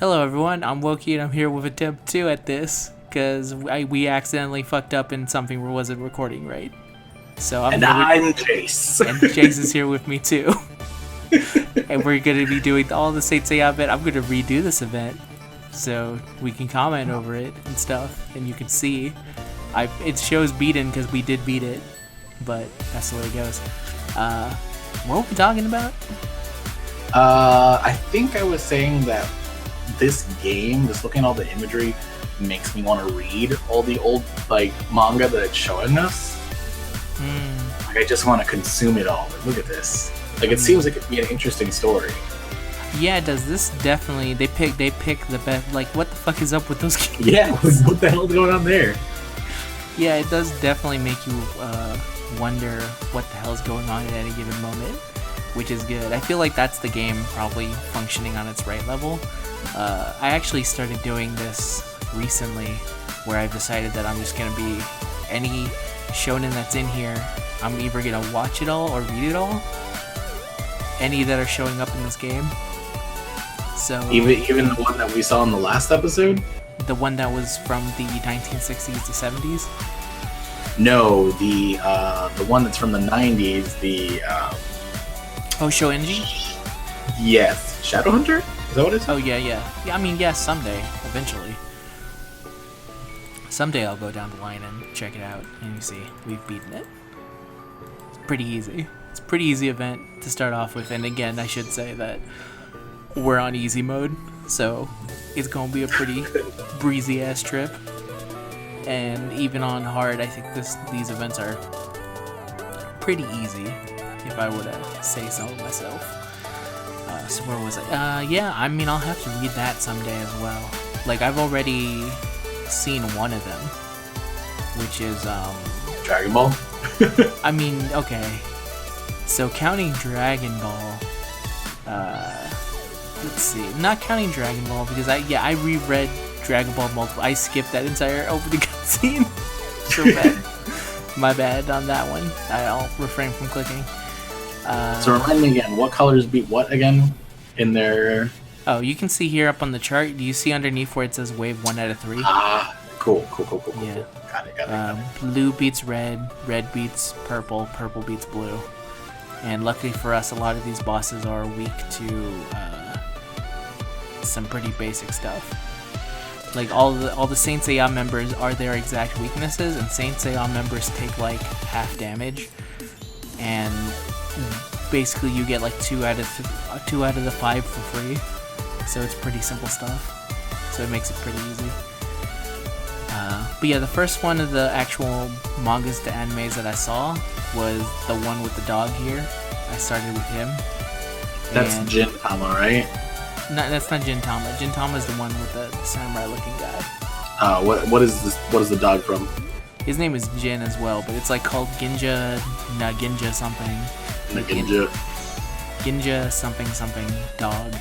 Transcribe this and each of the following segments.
Hello everyone, I'm Wokey and I'm here with attempt 2 at this because we accidentally fucked up and something wasn't recording right. So And I'm Jace. and Jeice is here with me too. And we're going to be doing all the Saint Seiya event. I'm going to redo this event so we can comment over it and stuff and you can see. It shows beaten because we did beat it, but that's the way it goes. What were we talking about? I think I was saying that this game, just looking at all the imagery, makes me want to read all the old manga that it's showing us. I just want to consume it all. Look at this. It seems like it'd be an interesting story. Yeah, it does. This definitely they pick the best. What the fuck is up with those kids? Yeah, what the hell's going on there? Yeah, it does definitely make you wonder what the hell's going on at any given moment, which is good. I feel like that's the game probably functioning on its right level. I actually started doing this recently, where I've decided that I'm just gonna be any shonen that's in here. I'm either gonna watch it all or read it all. Any that are showing up in this game. So even the one that we saw in the last episode. The one that was from the 1960s to 70s. No, the one that's from the 90s. Oh, Shonen? Yes, Shadowhunter. Is that what it is? Oh yeah. I mean, yes, someday, eventually. Someday I'll go down the line and check it out, and you see, we've beaten it. It's pretty easy. It's a pretty easy event to start off with, and again, I should say that we're on easy mode, so it's gonna be a pretty breezy ass trip. And even on hard, I think these events are pretty easy, if I were to say so myself. So where was I? Yeah, I mean, I'll have to read that someday as well. I've already seen one of them, which is, Dragon Ball? I mean, okay. So counting Dragon Ball, let's see. Not counting Dragon Ball, because I reread Dragon Ball multiple. I skipped that entire opening cutscene. So bad. My bad on that one. I'll refrain from clicking. So remind me again, what colors beat what again in their... Oh, you can see here up on the chart. Do you see underneath where it says wave 1 out of 3? Cool. Yeah. Got it. Blue beats red, red beats purple, purple beats blue. And luckily for us, a lot of these bosses are weak to some pretty basic stuff. All the Saint Seiya members are their exact weaknesses, and Saint Seiya members take half damage, and basically you get 2 out of the 5 for free. So it's pretty simple stuff. So it makes it pretty easy. But yeah, the first one of the actual mangas to animes that I saw was the one with the dog here. I started with him. That's Gintama, right? No, that's not Gintama. Gintama is the one with the samurai-looking guy. What is this? What is the dog from? His name is Jin as well, but it's called Ginja something. Ginja. Ginja something dog.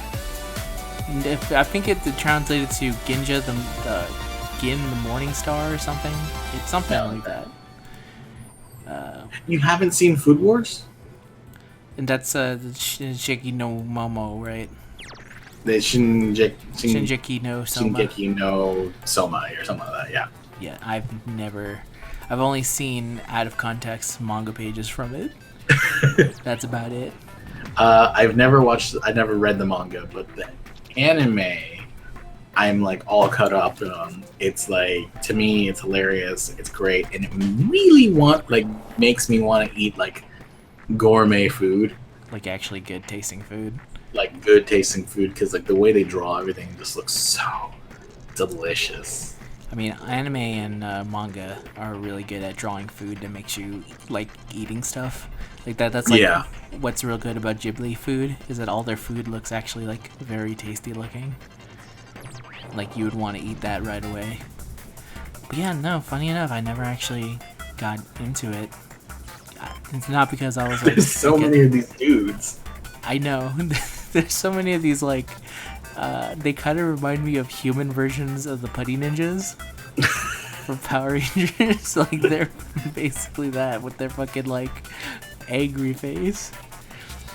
I think it translated to Ginja the Gin the Morning Star or something. It's something like that. You haven't seen Food Wars? And that's the Shinjeki no Momo, right? The Shinjeki no Soma. Shingeki no Soma or something like that, yeah. Yeah, I've only seen out of context manga pages from it. That's about it. I've never read the manga, but the anime I'm all caught up on. It's to me it's hilarious, it's great, and it really makes me want to eat gourmet food. Actually good tasting food. Good tasting food, because the way they draw everything just looks so delicious. I mean, anime and manga are really good at drawing food that makes you eating stuff. That's what's real good about Ghibli food, is that all their food looks actually very tasty looking. You would want to eat that right away. But yeah, no, funny enough, I never actually got into it. It's not because I was there's so many of these dudes. I know. There's so many of these they kind of remind me of human versions of the Putty Ninjas from Power Rangers. They're basically that with their fucking angry face.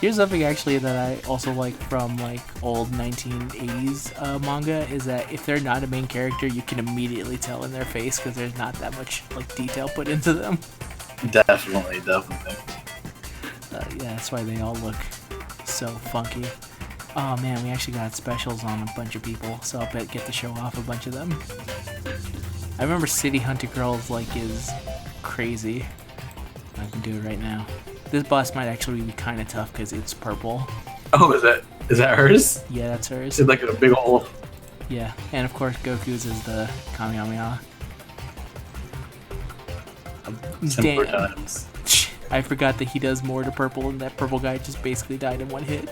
Here's something actually that I also like from like old 1980s manga is that if they're not a main character, you can immediately tell in their face because there's not that much like detail put into them. Definitely. Yeah, that's why they all look so funky. Oh man, we actually got specials on a bunch of people, so I'll get to show off a bunch of them. I remember City Hunter Girls like is crazy. I can do it right now. This boss might actually be kind of tough because it's purple. Oh, is that hers? Yeah, that's hers. It's like a big old. Yeah, and of course Goku's is the Kamehameha. Simpler Damn. times. I forgot that he does more to purple, and that purple guy just basically died in one hit.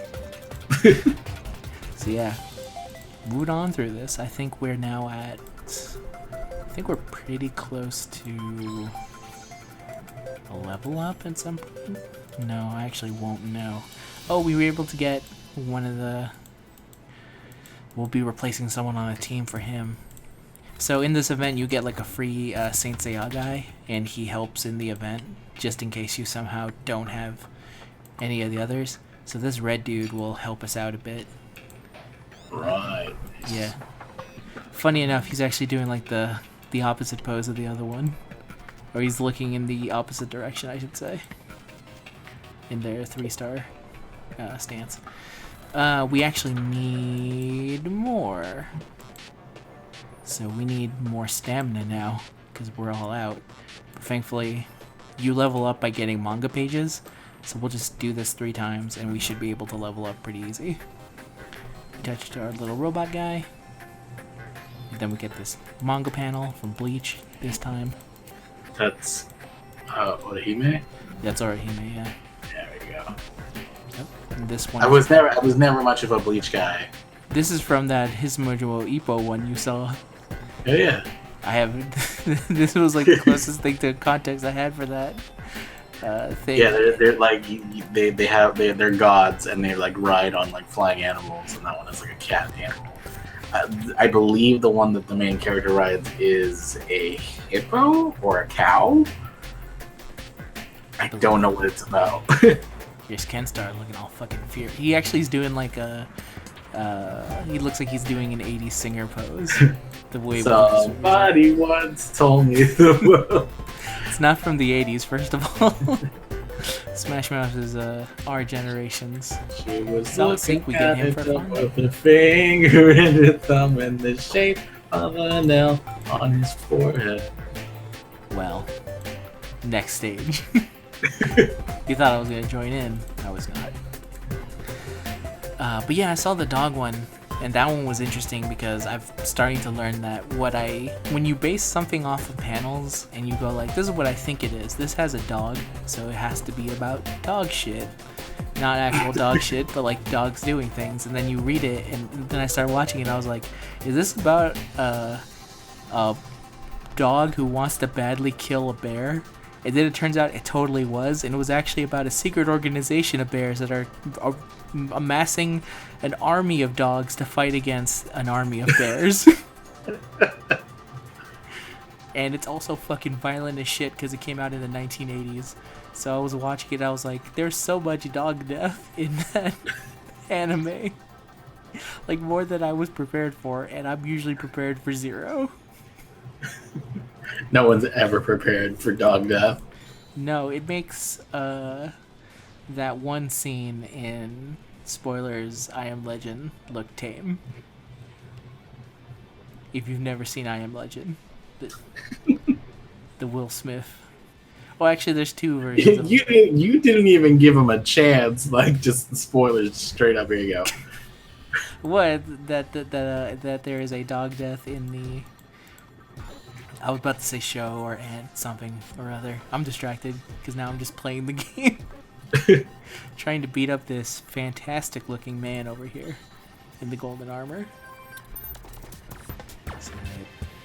So yeah, moved on through this. I think we're now at. I think we're pretty close to a level up at some point. No, I actually won't know. Oh, we were able to get one of the. We'll be replacing someone on a team for him. So in this event, you get like a free Saint Seiya guy, and he helps in the event, just in case you somehow don't have any of the others. So this red dude will help us out a bit. Right. Yeah. Funny enough, he's actually doing like the opposite pose of the other one. Or he's looking in the opposite direction, I should say. In their 3-star stance. We actually need more. So we need more stamina now, because we're all out. But thankfully, you level up by getting manga pages, so we'll just do this 3 times, and we should be able to level up pretty easy. We touched our little robot guy. And then we get this manga panel from Bleach this time. That's Orihime? That's Orihime, yeah. There we go. Yep. And this one. I was never much of a Bleach guy. This is from that Hismojo Ippo one you saw. Oh yeah. I haven't. This was like the closest thing to context I had for that thing. Yeah, they're like they're gods and they like ride on like flying animals, and that one is like a cat animal. I believe the one that the main character rides is a hippo or a cow. I don't know what it's about. Here's Kenstar looking all fucking fierce. He actually is doing like a. He looks like he's doing an 80s singer pose. The way somebody once told me the world. It's not from the 80s, first of all. Smash Mouth is our generation's. She was so I think we get him for fun. With a finger and a thumb in the shape of an L on his forehead. Well, next stage. You thought I was gonna join in. I was not. But yeah, I saw the dog one, and that one was interesting because I'm starting to learn that when you base something off of panels and you go like, this is what I think it is. This has a dog, so it has to be about dog shit. Not actual dog shit, but like dogs doing things. And then you read it, and then I started watching it, and I was like, is this about a dog who wants to badly kill a bear? And then it turns out it totally was, and it was actually about a secret organization of bears that are amassing an army of dogs to fight against an army of bears. And it's also fucking violent as shit because it came out in the 1980s. So I was watching it, I was like, there's so much dog death in that anime. Like, more than I was prepared for, and I'm usually prepared for 0. No one's ever prepared for dog death. No, it makes that one scene in spoilers I Am Legend look tame. If you've never seen I Am Legend, the Will Smith. Well, actually, there's 2 versions. You didn't even give him a chance. Like, just spoilers straight up. Here you go. What? That there is a dog death in the. I was about to say show or something or other. I'm distracted because now I'm just playing the game. Trying to beat up this fantastic looking man over here in the golden armor. So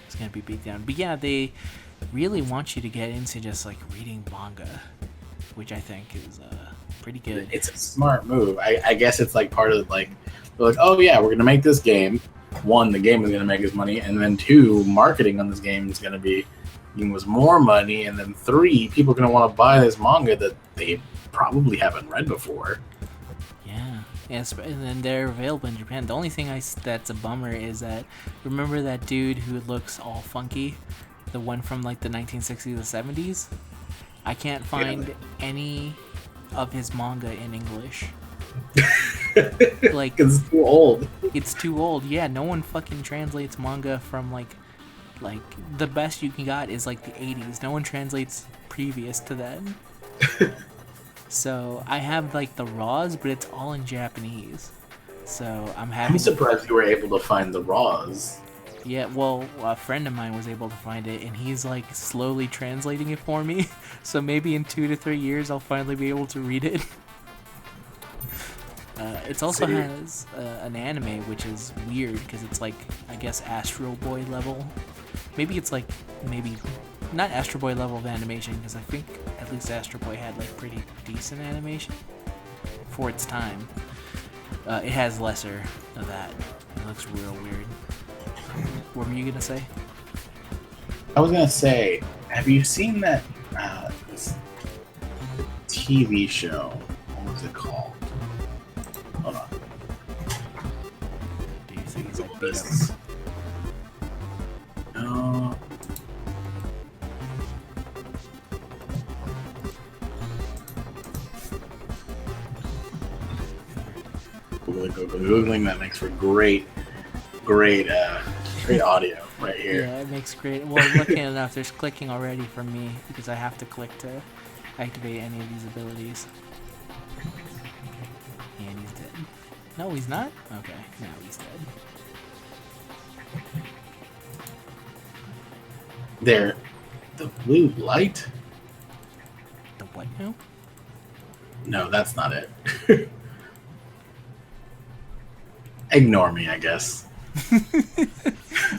it's gonna be beat down. But yeah, they really want you to get into just like reading manga, which I think is pretty good. It's a smart move. I guess it's like part of like, they're like, oh yeah, we're gonna make this game. 1, the game is going to make us money, and then 2, marketing on this game is going to be giving us more money, and then 3, people are going to want to buy this manga that they probably haven't read before. And then they're available in Japan. The only thing that's a bummer is that, remember that dude who looks all funky, the one from like the 1960s or 70s? I can't find any of his manga in English. Like, it's too old. It's too old. Yeah, no one fucking translates manga from like the best you can got is like the 80s. No one translates previous to that. So I have like the raws, but it's all in Japanese. So I'm surprised you were able to find the raws. Yeah, well, a friend of mine was able to find it, and he's like slowly translating it for me. So maybe in 2 to 3 years, I'll finally be able to read it. It also has an anime, which is weird because it's like, I guess, Astro Boy level. Maybe it's like, not Astro Boy level of animation, because I think at least Astro Boy had like pretty decent animation for its time. It has lesser of that. It looks real weird. What were you gonna say? I was gonna say, have you seen that this TV show? What was it called? Hold on. Do you think it's like this? No. Googling that makes for great audio right here. Yeah, it makes great. Well, lucky enough, there's clicking already for me because I have to click to activate any of these abilities. And he's dead. No, he's not? Okay, now he's dead. There. The blue light? The what now? No, that's not it. Ignore me, I guess.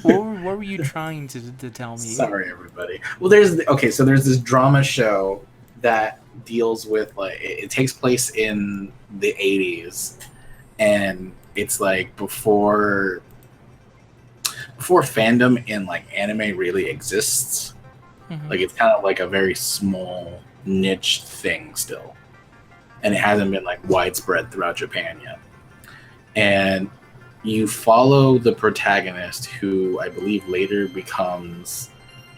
What were you trying to tell me? Sorry, everybody. Well, there's this drama show that deals with like it takes place in the 80s, and it's like before fandom in like anime really exists. Mm-hmm. Like it's kind of like a very small niche thing still, and it hasn't been like widespread throughout Japan yet. And you follow the protagonist, who I believe later becomes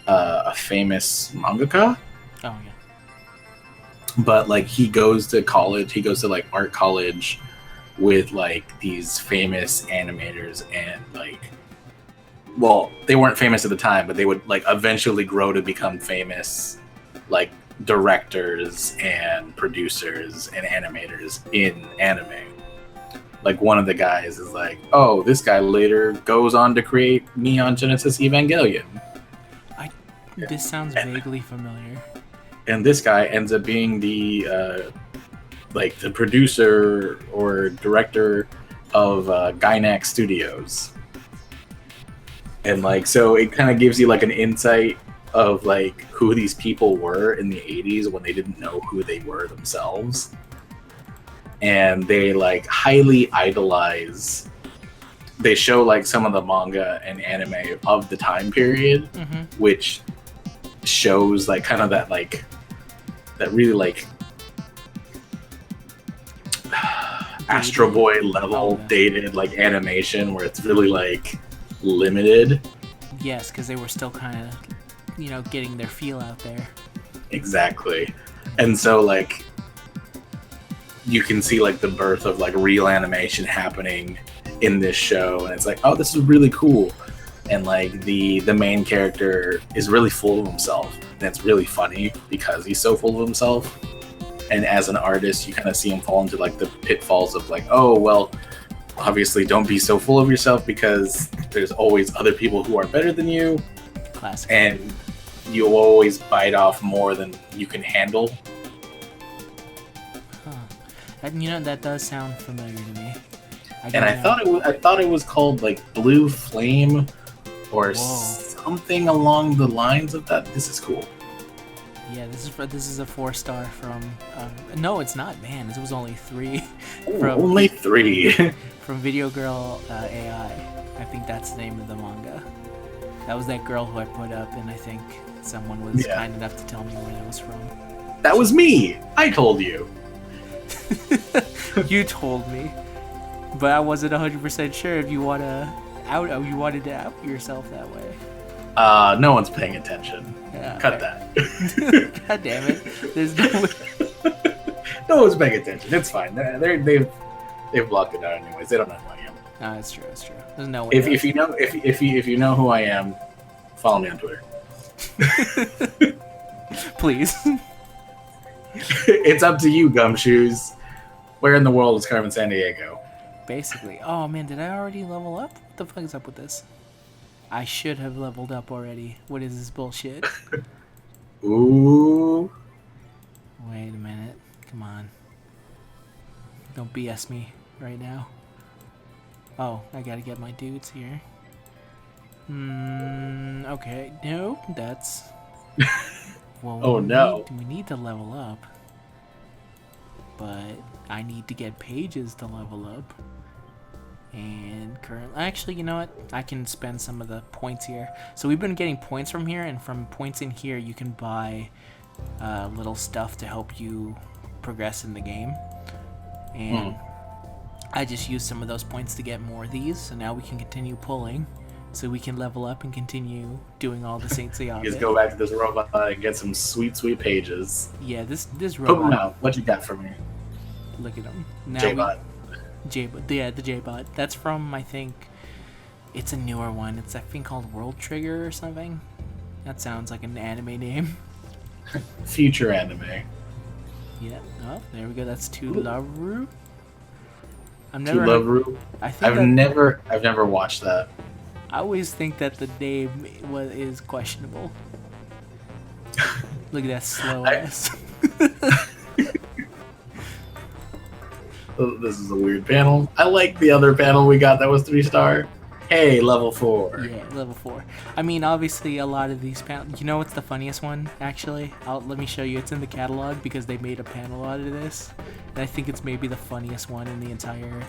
a famous mangaka. Oh yeah. But like he goes to college, he goes to like art college with like these famous animators, and like, well, they weren't famous at the time, but they would like eventually grow to become famous, like directors and producers and animators in anime. Like one of the guys is like, oh, this guy later goes on to create Neon Genesis Evangelion. This sounds vaguely familiar. And this guy ends up being the like the producer or director of Gainax Studios. And like, so it kind of gives you like an insight of like who these people were in the 80s when they didn't know who they were themselves. And they like highly idolize, they show like some of the manga and anime of the time period, mm-hmm. which shows like kind of that like that really like Astro Boy level dated like animation where it's really like limited. Yes, because they were still kind of, getting their feel out there. Exactly. And so like you can see like the birth of like real animation happening in this show, and it's like, oh, this is really cool. And like the main character is really full of himself, and it's really funny because he's so full of himself. And as an artist, you kind of see him fall into like the pitfalls of like, oh well, obviously don't be so full of yourself because there's always other people who are better than you. Classic. And you'll always bite off more than you can handle. And that does sound familiar to me. I thought it was called like Blue Flame or something along the lines of that. This is cool. Yeah, this is a 4-star from. No, it's not. Man, this was only 3. Only 3 from Video Girl AI. I think that's the name of the manga. That was that girl who I put up, and I think someone was kind enough to tell me where it was from. That was me. I told you. You told me. But I wasn't 100% sure if you wanted to out yourself that way. No one's paying attention. Yeah, Cut okay. that. God damn it! There's no way. No one's paying attention. It's fine. They've blocked it out anyways. They don't know who I am. No, it's true. It's true. There's no way. If you know who I am, follow me on Twitter. Please. It's up to you, Gumshoes. Where in the world is Carmen Sandiego? Basically. Oh man, did I already level up? What the fuck is up with this? I should have leveled up already. What is this bullshit? Ooh. Wait a minute. Come on. Don't BS me right now. Oh, I gotta get my dudes here. Okay. No, that's... Well, Oh, no. We need to level up. But I need to get pages to level up. And currently... Actually, you know what? I can spend some of the points here. So we've been getting points from here, and from points in here, you can buy little stuff to help you progress in the game. And I just used some of those points to get more of these, so now we can continue pulling. So we can level up and continue doing all the Saint Seiya. Just go back to this robot and get some sweet, sweet pages. Yeah, this Pokemon robot. out. What you got for me? Look at him. Now J-Bot. J-Bot. Yeah, the J-Bot. That's from, I think, it's a newer one. It's, I think, called World Trigger or something. That sounds like an anime name. Future anime. Yeah. Oh, there we go. That's Tularu. Tularu. I think I've never watched that. I always think that the name is questionable. Look at that slow ass. Oh, this is a weird panel. I like the other panel we got that was 3-star. Hey, level 4. Yeah, level 4. I mean, obviously, a lot of these panels... You know what's the funniest one, actually? Let me show you. It's in the catalog because they made a panel out of this. And I think it's maybe the funniest one in the entire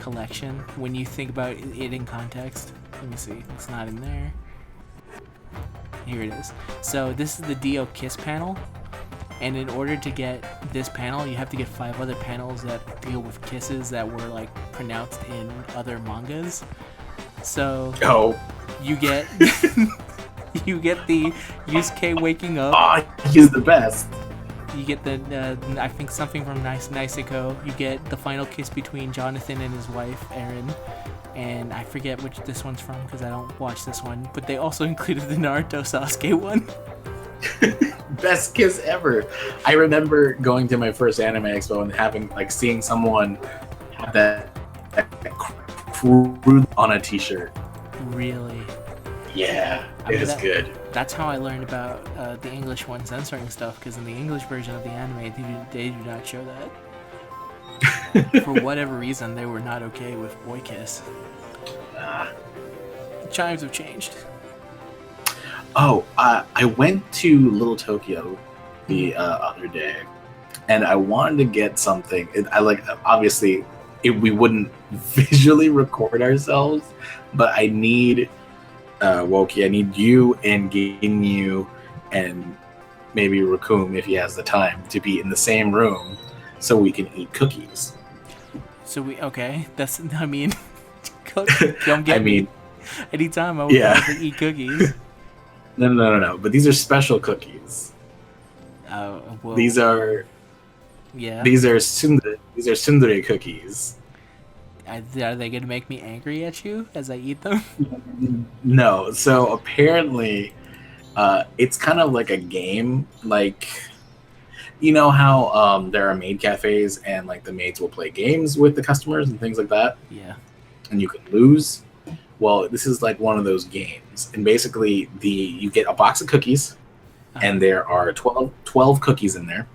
collection when you think about it in context. Let me see. It's not in there. Here it is. So this is the Dio Kiss panel. And in order to get this panel, you have to get 5 other panels that deal with kisses that were like pronounced in other mangas. So you get you get the Yusuke waking up. Oh, he's the best. You get the I think something from Niseko. You get the final kiss between Jonathan and his wife Erin. And I forget which this one's from because I don't watch this one. But they also included the Naruto Sasuke one. Best kiss ever. I remember going to my first anime expo and seeing someone have that crude on a t-shirt. Really? Yeah, it is good. That's how I learned about the English one censoring stuff, because in the English version of the anime, they do not show that. For whatever reason, they were not okay with boy kiss. Chimes have changed. Oh, I went to Little Tokyo the other day, and I wanted to get something. Obviously, we wouldn't visually record ourselves, but I need Wokey. I need you and Ginyu and maybe Raccoon, if he has the time, to be in the same room so we can eat cookies. So that's, I mean, come get me. Anytime I would like to eat cookies. No. But these are special cookies. Well, these are tsundere cookies. Are they going to make me angry at you as I eat them? No. So apparently, it's kind of like a game. Like, you know how there are maid cafes and like the maids will play games with the customers and things like that? Yeah. And you can lose. Well, this is like one of those games. And basically, you get a box of cookies, and there are 12 cookies in there.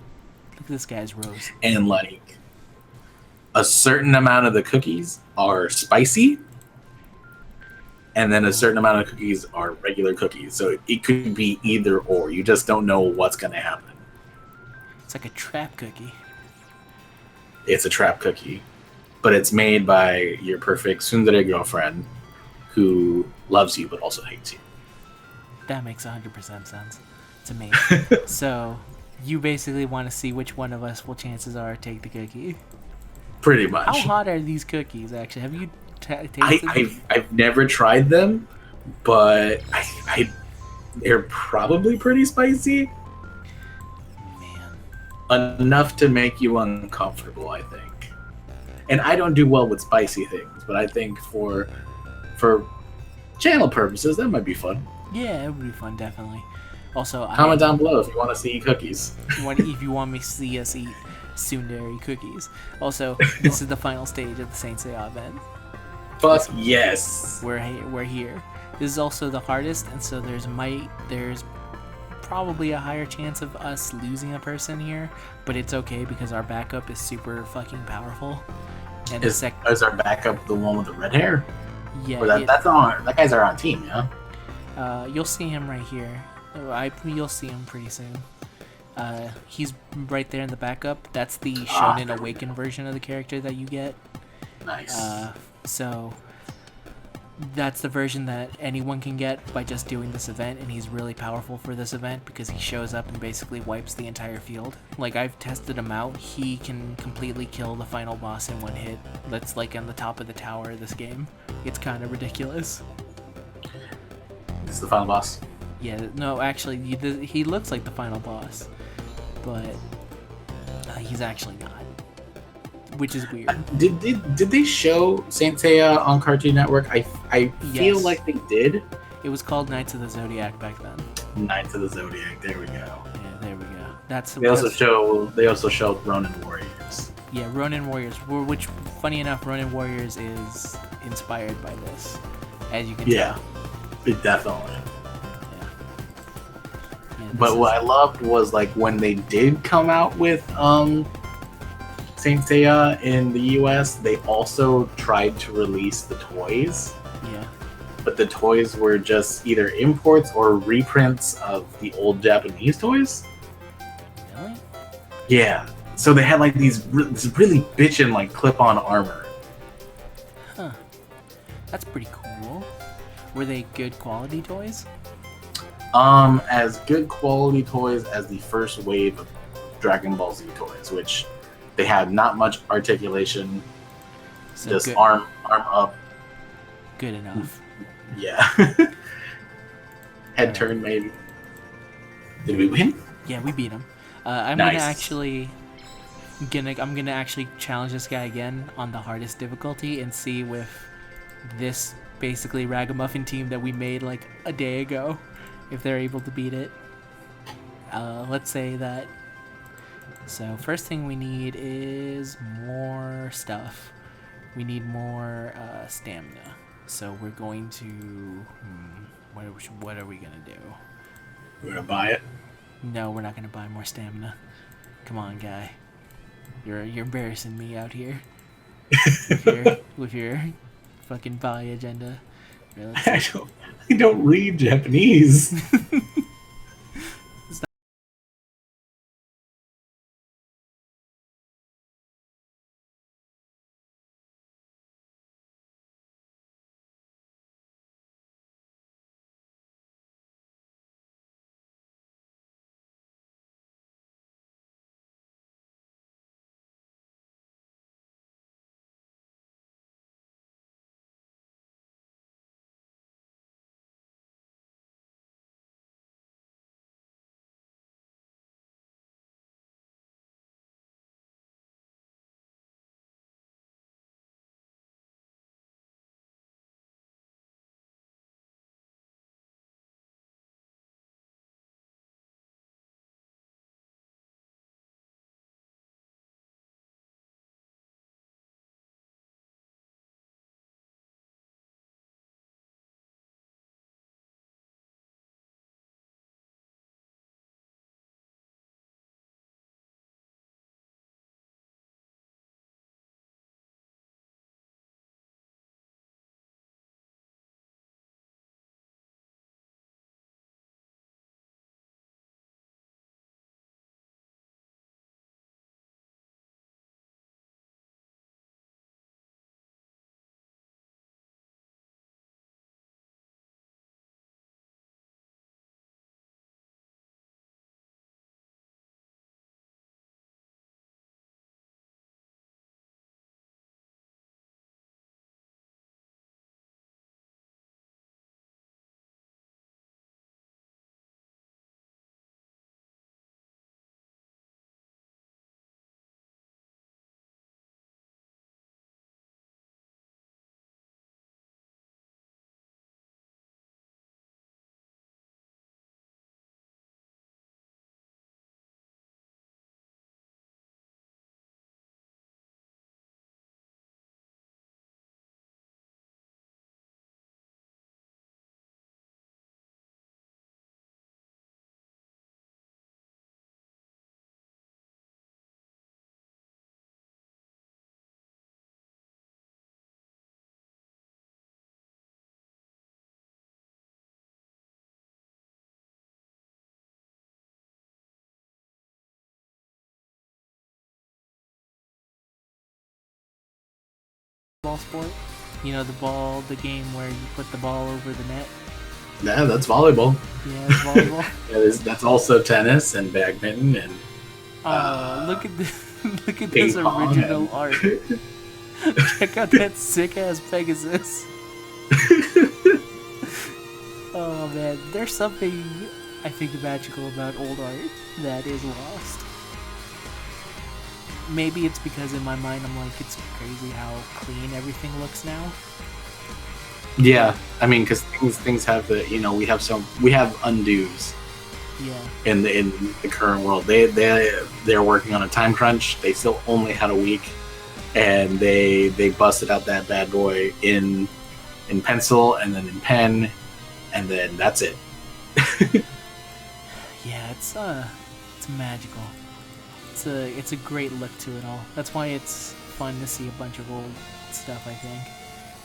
Look at this guy's rose. And like a certain amount of the cookies are spicy, and then a certain amount of cookies are regular cookies. So it could be either or. You just don't know what's going to happen. It's like a trap cookie. It's a trap cookie. But it's made by your perfect tsundere girlfriend who loves you but also hates you. That makes 100% sense to me. So, you basically want to see which one of us will chances are take the cookie. pretty How much. hot are these cookies? Actually, have you tasted them? I've never tried them, but they're probably pretty spicy. Man, Enough to make you uncomfortable, I think. And I don't do well with spicy things, but I think for channel purposes, that might be fun. yeah, it would be fun, definitely. Also, Comment down below if you want to see cookies. if you want me to see us eat tsundere cookies. Also, this is the final stage of the Saint Seiya event. Fuck yes. We're here. This is also the hardest, and so there's probably a higher chance of us losing a person here, but it's okay because our backup is super fucking powerful. And Is our backup the one with the red hair? yeah, Or that guy's our own team, yeah? you'll see him right here. You'll see him pretty soon. He's right there in the backup. That's the Shonen Awaken version of the character that you get. Nice. So that's the version that anyone can get by just doing this event, and he's really powerful for this event because he shows up and basically wipes the entire field. Like, I've tested him out. He can completely kill the final boss in one hit. That's like on the top of the tower of this game. It's kind of ridiculous. This is the final boss. Yeah, no, actually, he looks like the final boss, but he's actually not, which is weird. Did they show Saint Seiya on Cartoon Network? I feel Yes. like they did. It was called Knights of the Zodiac back then. Knights of the Zodiac. There we go. Yeah, there we go. They also showed Ronin Warriors. Yeah, Ronin Warriors, which, funny enough, Ronin Warriors is inspired by this, as you can tell. It definitely. Yeah, But what I loved was like when they did come out with Saint Seiya in the US, they also tried to release the toys. Yeah. But the toys were just either imports or reprints of the old Japanese toys. Really? Yeah. So they had like this really bitchin' like clip-on armor. Huh. That's pretty cool. Were they good quality toys? As good quality toys as the first wave of Dragon Ball Z toys, which they had not much articulation, So just good, arm up. good enough. Yeah. Head turn maybe. Did we win? Yeah, we beat him. I'm Nice. gonna actually challenge this guy again on the hardest difficulty and see with this basically ragamuffin team that we made like a day ago, if they're able to beat it. Let's say that. So first thing we need is more stuff. We need more stamina. So we're going to. What are we gonna do? We're gonna buy it. No, we're not gonna buy more stamina. Come on, guy. You're embarrassing me out here with your fucking buy agenda. Really? I don't read Japanese. ball sport? You know, the game where you put the ball over the net? Yeah, that's volleyball. Yeah, it's volleyball. That's also tennis and badminton and Oh, look at this! Look at ping this pong original and- art. Check out that sick ass Pegasus. Oh man, there's something I think magical about old art that is lost. Maybe it's because in my mind I'm like, it's crazy how clean everything looks now. Yeah, I mean, because things have the we have undos Yeah. in the current world. They're working on a time crunch. They still only had a week, and they busted out that bad boy in pencil and then in pen, and then that's it. Yeah, it's magical. It's a great look to it all. That's why it's fun to see a bunch of old stuff, I think.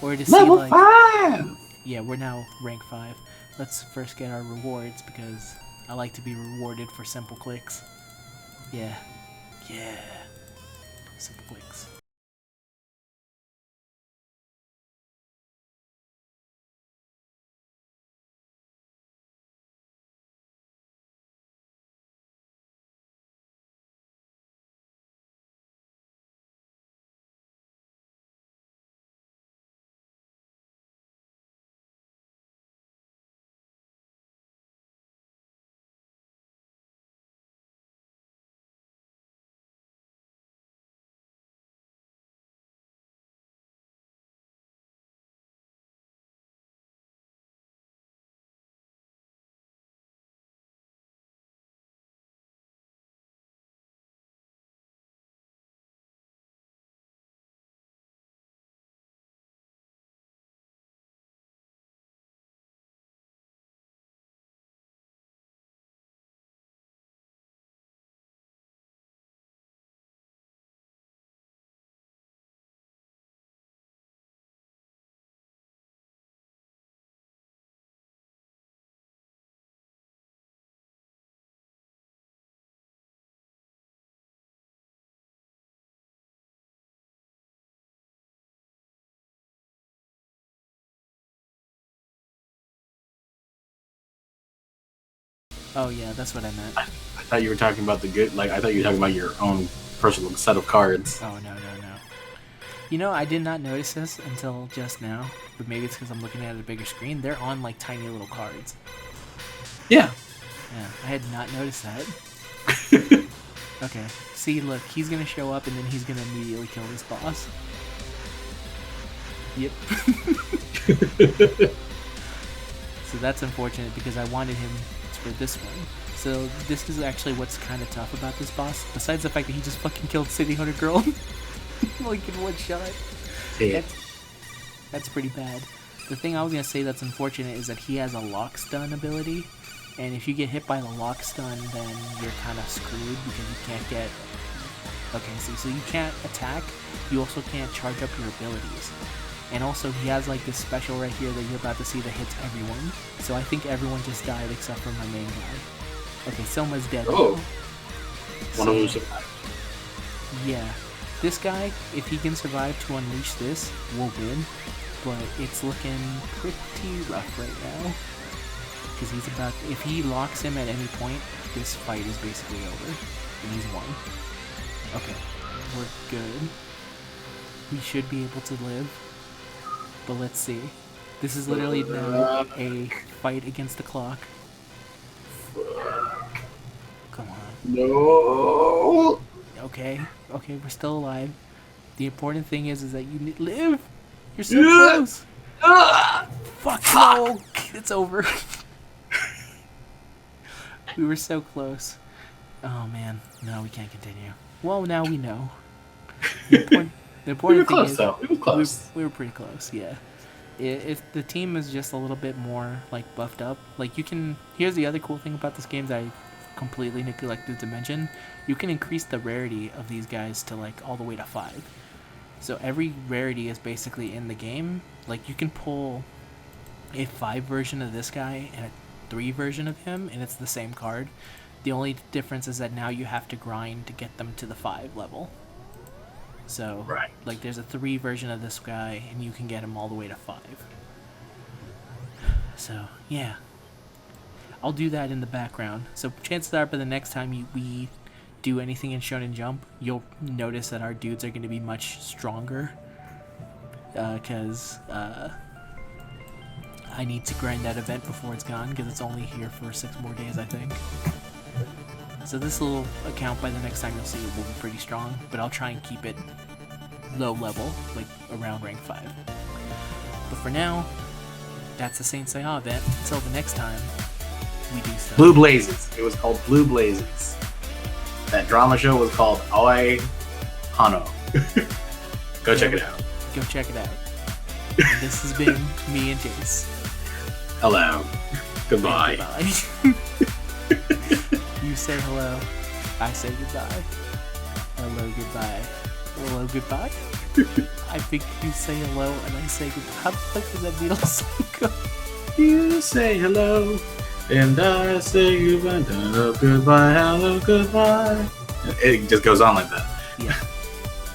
Or to see Level 5. Yeah, we're now rank 5. Let's first get our rewards because I like to be rewarded for simple clicks. Yeah. Yeah. Simple clicks. Oh yeah, that's what I meant. I thought you were talking about the good. Like I thought you were talking about your own personal set of cards. Oh no. You know, I did not notice this until just now, but maybe it's because I'm looking at a bigger screen. They're on like tiny little cards. Yeah. Yeah, I had not noticed that. Okay, see, look, he's gonna show up and then he's gonna immediately kill this boss. Yep. So that's unfortunate because I wanted him for this one. So this is actually what's kind of tough about this boss, besides the fact that he just fucking killed City Hunter Girl. Like in one shot. Yeah. That's pretty bad. The thing I was gonna say that's unfortunate is that he has a lock stun ability, and if you get hit by the lock stun, then you're kind of screwed because you can't get. Okay, see, so you can't attack. You also can't charge up your abilities, and also he has like this special right here that you're about to see that hits everyone. So I think everyone just died except for my main guy. Okay, Selma's dead. Oh. So, One of them survived. yeah. This guy, if he can survive to unleash this, will win, but it's looking pretty rough right now. Because he's about, if he locks him at any point, this fight is basically over, and he's won. Okay, we're good. We should be able to live, but let's see. This is literally now a fight against the clock. Come on. No. Okay, we're still alive. The important thing is that you live. You're so close. Fuck no, it's over. We were so close. Oh man, no, we can't continue. Well, now we know. The important thing is though. We were close. we were pretty close. Yeah. If the team is just a little bit more like buffed up, like you can. Here's the other cool thing about this game that I completely neglected to mention. You can increase the rarity of these guys to like all the way to 5. So every rarity is basically in the game. Like you can pull a 5 version of this guy and a 3 version of him, and it's the same card. The only difference is that now you have to grind to get them to the 5 level. So, Right. like, there's a 3 version of this guy, and you can get him all the way to 5. So, yeah. I'll do that in the background. So, chances are, by the next time we do anything in Shonen Jump, you'll notice that our dudes are going to be much stronger. Because I need to grind that event before it's gone, because it's only here for 6 more days, I think. So this little account, by the next time you'll see it, will be pretty strong, but I'll try and keep it low level, like around rank 5. But for now, that's the Saint Seiya event. Until the next time, we do stuff. Blue Blazes. It was called Blue Blazes. That drama show was called Aoi Hano. Go check it out. Go check it out. And this has been me and Jeice. Hello. Goodbye. Goodbye. You say hello, I say goodbye. Hello, goodbye. Hello, goodbye? I think you say hello and I say goodbye. How the fuck does that Beatles song go? You say hello, and I say goodbye. Hello, goodbye. Hello, goodbye. It just goes on like that. Yeah.